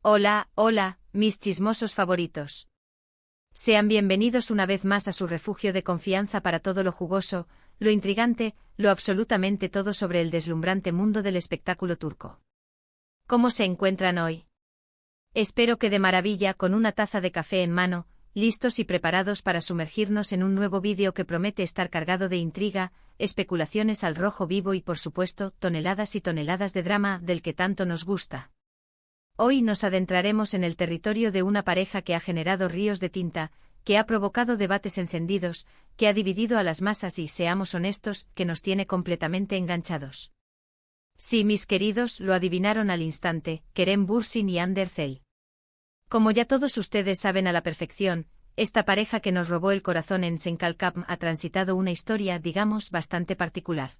Hola, hola, mis chismosos favoritos. Sean bienvenidos una vez más a su refugio de confianza para todo lo jugoso, lo intrigante, lo absolutamente todo sobre el deslumbrante mundo del espectáculo turco. ¿Cómo se encuentran hoy? Espero que de maravilla, con una taza de café en mano, listos y preparados para sumergirnos en un nuevo vídeo que promete estar cargado de intriga, especulaciones al rojo vivo y por supuesto, toneladas y toneladas de drama del que tanto nos gusta. Hoy nos adentraremos en el territorio de una pareja que ha generado ríos de tinta, que ha provocado debates encendidos, que ha dividido a las masas y, seamos honestos, que nos tiene completamente enganchados. Sí, mis queridos, lo adivinaron al instante, Kerem Bürsin y Hande Erçel. Como ya todos ustedes saben a la perfección, esta pareja que nos robó el corazón en Senkalkam ha transitado una historia, digamos, bastante particular.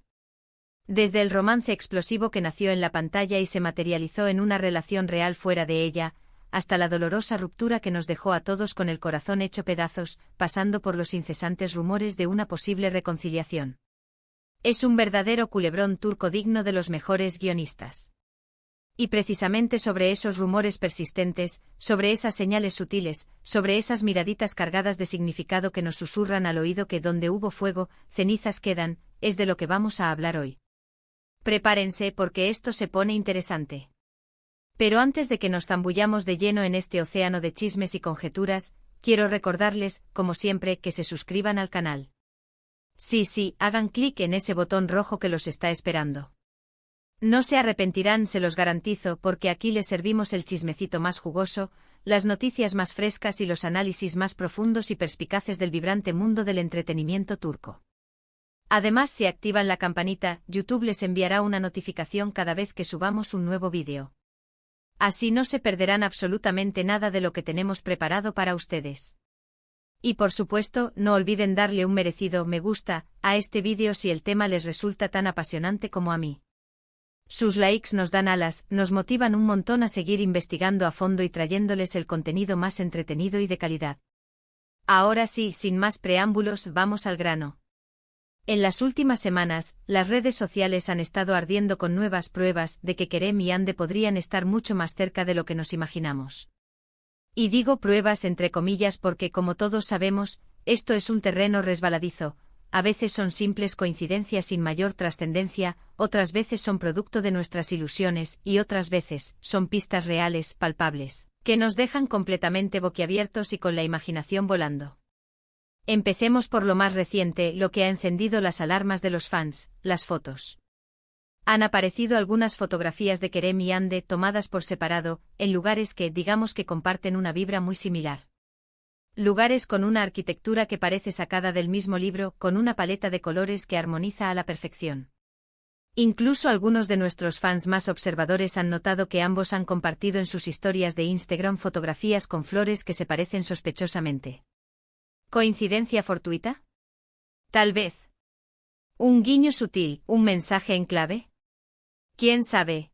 Desde el romance explosivo que nació en la pantalla y se materializó en una relación real fuera de ella, hasta la dolorosa ruptura que nos dejó a todos con el corazón hecho pedazos, pasando por los incesantes rumores de una posible reconciliación. Es un verdadero culebrón turco digno de los mejores guionistas. Y precisamente sobre esos rumores persistentes, sobre esas señales sutiles, sobre esas miraditas cargadas de significado que nos susurran al oído que donde hubo fuego, cenizas quedan, es de lo que vamos a hablar hoy. Prepárense porque esto se pone interesante. Pero antes de que nos zambullamos de lleno en este océano de chismes y conjeturas, quiero recordarles, como siempre, que se suscriban al canal. Sí, hagan clic en ese botón rojo que los está esperando. No se arrepentirán, se los garantizo, porque aquí les servimos el chismecito más jugoso, las noticias más frescas y los análisis más profundos y perspicaces del vibrante mundo del entretenimiento turco. Además, si activan la campanita, YouTube les enviará una notificación cada vez que subamos un nuevo vídeo. Así no se perderán absolutamente nada de lo que tenemos preparado para ustedes. Y por supuesto, no olviden darle un merecido me gusta a este vídeo si el tema les resulta tan apasionante como a mí. Sus likes nos dan alas, nos motivan un montón a seguir investigando a fondo y trayéndoles el contenido más entretenido y de calidad. Ahora sí, sin más preámbulos, vamos al grano. En las últimas semanas, las redes sociales han estado ardiendo con nuevas pruebas de que Kerem y Hande podrían estar mucho más cerca de lo que nos imaginamos. Y digo pruebas entre comillas porque, como todos sabemos, esto es un terreno resbaladizo, a veces son simples coincidencias sin mayor trascendencia, otras veces son producto de nuestras ilusiones y otras veces son pistas reales, palpables, que nos dejan completamente boquiabiertos y con la imaginación volando. Empecemos por lo más reciente, lo que ha encendido las alarmas de los fans, las fotos. Han aparecido algunas fotografías de Kerem y Hande tomadas por separado, en lugares que, digamos que comparten una vibra muy similar. Lugares con una arquitectura que parece sacada del mismo libro, con una paleta de colores que armoniza a la perfección. Incluso algunos de nuestros fans más observadores han notado que ambos han compartido en sus historias de Instagram fotografías con flores que se parecen sospechosamente. ¿Coincidencia fortuita? Tal vez. ¿Un guiño sutil, un mensaje en clave? ¿Quién sabe?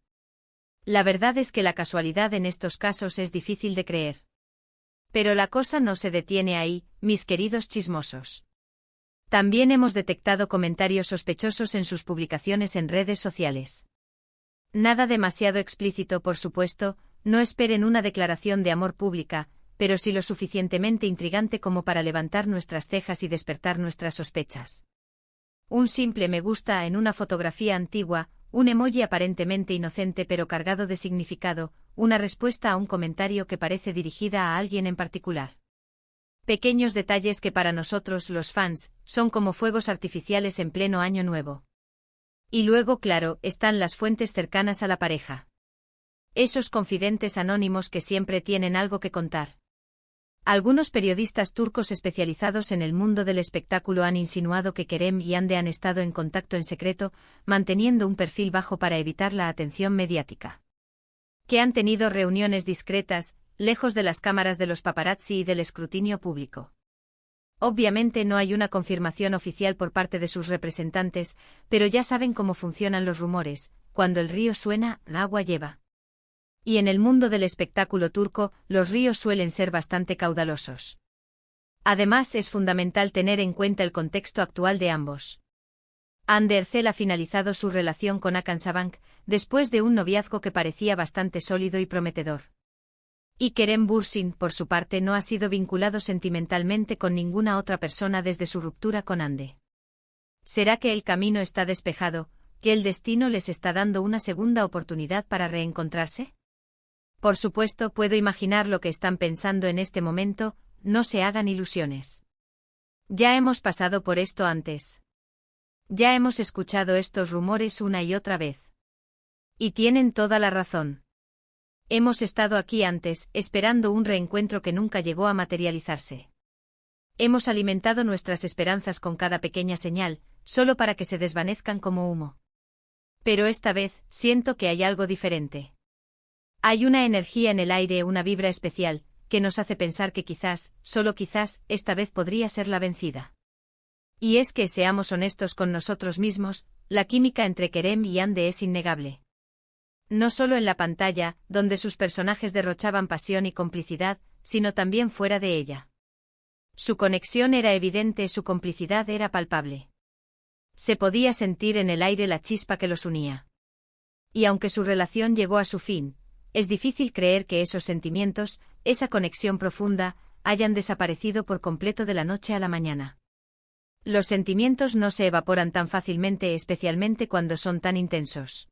La verdad es que la casualidad en estos casos es difícil de creer. Pero la cosa no se detiene ahí, mis queridos chismosos. También hemos detectado comentarios sospechosos en sus publicaciones en redes sociales. Nada demasiado explícito, por supuesto, no esperen una declaración de amor pública, pero sí lo suficientemente intrigante como para levantar nuestras cejas y despertar nuestras sospechas. Un simple me gusta en una fotografía antigua, un emoji aparentemente inocente pero cargado de significado, una respuesta a un comentario que parece dirigida a alguien en particular. Pequeños detalles que para nosotros, los fans, son como fuegos artificiales en pleno año nuevo. Y luego, claro, están las fuentes cercanas a la pareja. Esos confidentes anónimos que siempre tienen algo que contar. Algunos periodistas turcos especializados en el mundo del espectáculo han insinuado que Kerem y Hande han estado en contacto en secreto, manteniendo un perfil bajo para evitar la atención mediática. Que han tenido reuniones discretas, lejos de las cámaras de los paparazzi y del escrutinio público. Obviamente no hay una confirmación oficial por parte de sus representantes, pero ya saben cómo funcionan los rumores, cuando el río suena, agua lleva. Y en el mundo del espectáculo turco, los ríos suelen ser bastante caudalosos. Además, es fundamental tener en cuenta el contexto actual de ambos. Hande Erçel ha finalizado su relación con Hakan Sabank, después de un noviazgo que parecía bastante sólido y prometedor. Y Kerem Bürsin, por su parte, no ha sido vinculado sentimentalmente con ninguna otra persona desde su ruptura con Hande. ¿Será que el camino está despejado, que el destino les está dando una segunda oportunidad para reencontrarse? Por supuesto, puedo imaginar lo que están pensando en este momento, no se hagan ilusiones. Ya hemos pasado por esto antes. Ya hemos escuchado estos rumores una y otra vez. Y tienen toda la razón. Hemos estado aquí antes, esperando un reencuentro que nunca llegó a materializarse. Hemos alimentado nuestras esperanzas con cada pequeña señal, solo para que se desvanezcan como humo. Pero esta vez, siento que hay algo diferente. Hay una energía en el aire, una vibra especial, que nos hace pensar que quizás, solo quizás, esta vez podría ser la vencida. Y es que, seamos honestos con nosotros mismos, la química entre Kerem y Hande es innegable. No solo en la pantalla, donde sus personajes derrochaban pasión y complicidad, sino también fuera de ella. Su conexión era evidente, su complicidad era palpable. Se podía sentir en el aire la chispa que los unía. Y aunque su relación llegó a su fin, es difícil creer que esos sentimientos, esa conexión profunda, hayan desaparecido por completo de la noche a la mañana. Los sentimientos no se evaporan tan fácilmente, especialmente cuando son tan intensos.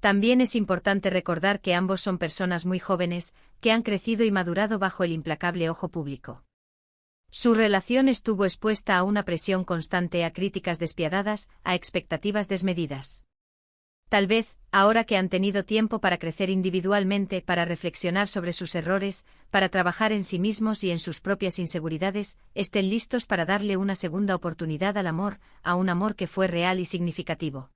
También es importante recordar que ambos son personas muy jóvenes, que han crecido y madurado bajo el implacable ojo público. Su relación estuvo expuesta a una presión constante, a críticas despiadadas, a expectativas desmedidas. Tal vez, ahora que han tenido tiempo para crecer individualmente, para reflexionar sobre sus errores, para trabajar en sí mismos y en sus propias inseguridades, estén listos para darle una segunda oportunidad al amor, a un amor que fue real y significativo.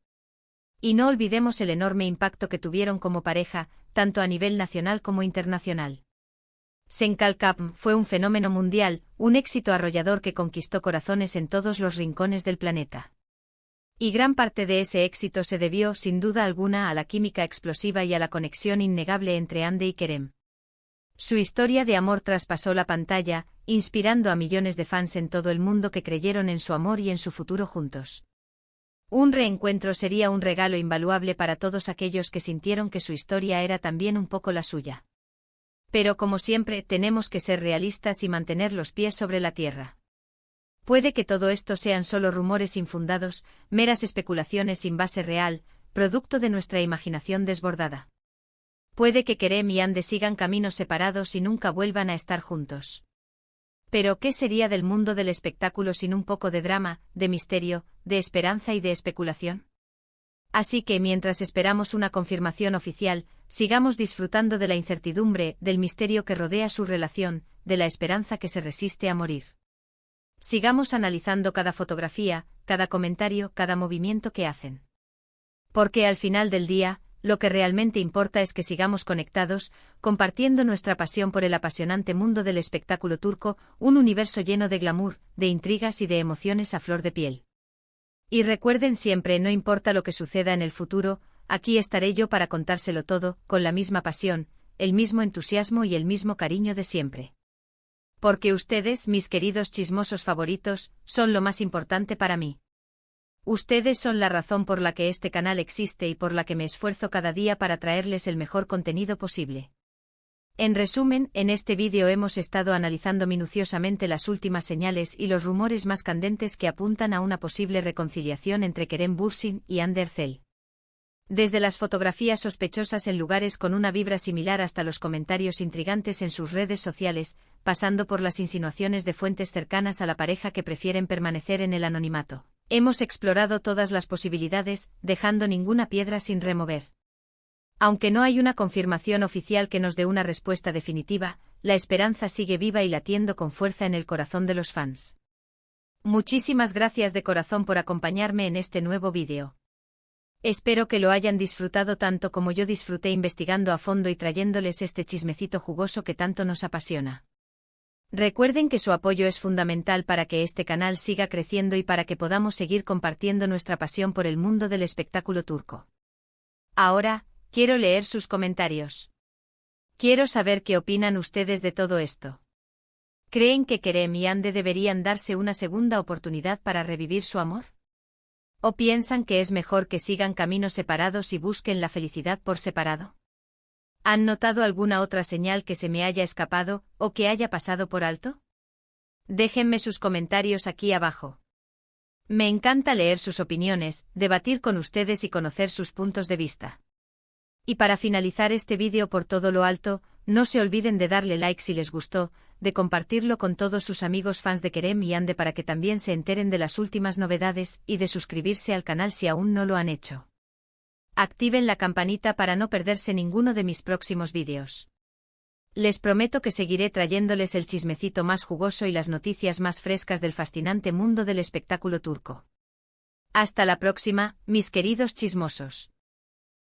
Y no olvidemos el enorme impacto que tuvieron como pareja, tanto a nivel nacional como internacional. Senkalkapm fue un fenómeno mundial, un éxito arrollador que conquistó corazones en todos los rincones del planeta. Y gran parte de ese éxito se debió, sin duda alguna, a la química explosiva y a la conexión innegable entre Hande y Kerem. Su historia de amor traspasó la pantalla, inspirando a millones de fans en todo el mundo que creyeron en su amor y en su futuro juntos. Un reencuentro sería un regalo invaluable para todos aquellos que sintieron que su historia era también un poco la suya. Pero como siempre, tenemos que ser realistas y mantener los pies sobre la tierra. Puede que todo esto sean solo rumores infundados, meras especulaciones sin base real, producto de nuestra imaginación desbordada. Puede que Kerem y Hande sigan caminos separados y nunca vuelvan a estar juntos. Pero ¿qué sería del mundo del espectáculo sin un poco de drama, de misterio, de esperanza y de especulación? Así que mientras esperamos una confirmación oficial, sigamos disfrutando de la incertidumbre, del misterio que rodea su relación, de la esperanza que se resiste a morir. Sigamos analizando cada fotografía, cada comentario, cada movimiento que hacen. Porque al final del día, lo que realmente importa es que sigamos conectados, compartiendo nuestra pasión por el apasionante mundo del espectáculo turco, un universo lleno de glamour, de intrigas y de emociones a flor de piel. Y recuerden siempre, no importa lo que suceda en el futuro, aquí estaré yo para contárselo todo, con la misma pasión, el mismo entusiasmo y el mismo cariño de siempre. Porque ustedes, mis queridos chismosos favoritos, son lo más importante para mí. Ustedes son la razón por la que este canal existe y por la que me esfuerzo cada día para traerles el mejor contenido posible. En resumen, en este vídeo hemos estado analizando minuciosamente las últimas señales y los rumores más candentes que apuntan a una posible reconciliación entre Kerem Bürsin y Hande Erçel. Desde las fotografías sospechosas en lugares con una vibra similar hasta los comentarios intrigantes en sus redes sociales, pasando por las insinuaciones de fuentes cercanas a la pareja que prefieren permanecer en el anonimato. Hemos explorado todas las posibilidades, dejando ninguna piedra sin remover. Aunque no hay una confirmación oficial que nos dé una respuesta definitiva, la esperanza sigue viva y latiendo con fuerza en el corazón de los fans. Muchísimas gracias de corazón por acompañarme en este nuevo vídeo. Espero que lo hayan disfrutado tanto como yo disfruté investigando a fondo y trayéndoles este chismecito jugoso que tanto nos apasiona. Recuerden que su apoyo es fundamental para que este canal siga creciendo y para que podamos seguir compartiendo nuestra pasión por el mundo del espectáculo turco. Ahora, quiero leer sus comentarios. Quiero saber qué opinan ustedes de todo esto. ¿Creen que Kerem y Hande deberían darse una segunda oportunidad para revivir su amor? ¿O piensan que es mejor que sigan caminos separados y busquen la felicidad por separado? ¿Han notado alguna otra señal que se me haya escapado, o que haya pasado por alto? Déjenme sus comentarios aquí abajo. Me encanta leer sus opiniones, debatir con ustedes y conocer sus puntos de vista. Y para finalizar este vídeo por todo lo alto, no se olviden de darle like si les gustó, de compartirlo con todos sus amigos fans de Kerem y Ande para que también se enteren de las últimas novedades y de suscribirse al canal si aún no lo han hecho. Activen la campanita para no perderse ninguno de mis próximos vídeos. Les prometo que seguiré trayéndoles el chismecito más jugoso y las noticias más frescas del fascinante mundo del espectáculo turco. Hasta la próxima, mis queridos chismosos.